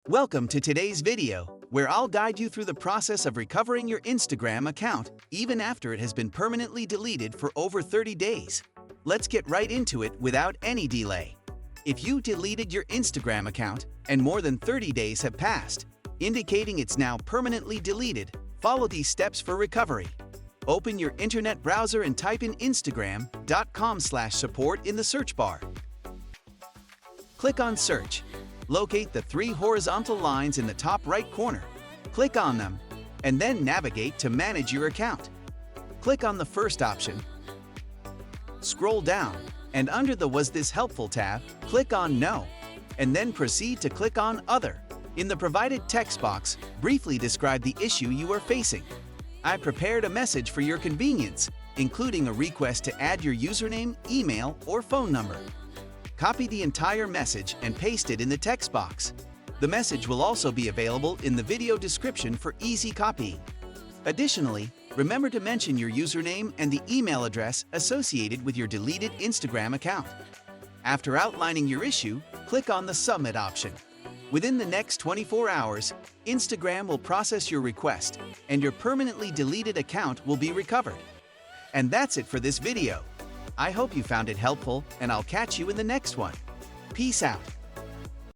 Welcome to today's video, where I'll guide you through the process of recovering your Instagram account, even after it has been permanently deleted for over 30 days. Let's get right into it without any delay. If you deleted your Instagram account and more than 30 days have passed, indicating it's now permanently deleted, follow these steps for recovery. Open your internet browser and type in instagram.com/support in the search bar. Click on Search. Locate the three horizontal lines in the top right corner. Click on them, and then navigate to manage your account. Click on the first option. Scroll down, and under the Was This Helpful tab, click on No, and then proceed to click on Other. In the provided text box, briefly describe the issue you are facing. I prepared a message for your convenience, including a request to add your username, email, or phone number. Copy the entire message and paste it in the text box. The message will also be available in the video description for easy copying. Additionally, remember to mention your username and the email address associated with your deleted Instagram account. After outlining your issue, click on the Submit option. Within the next 24 hours, Instagram will process your request, and your permanently deleted account will be recovered. And that's it for this video. I hope you found it helpful, and I'll catch you in the next one. Peace out.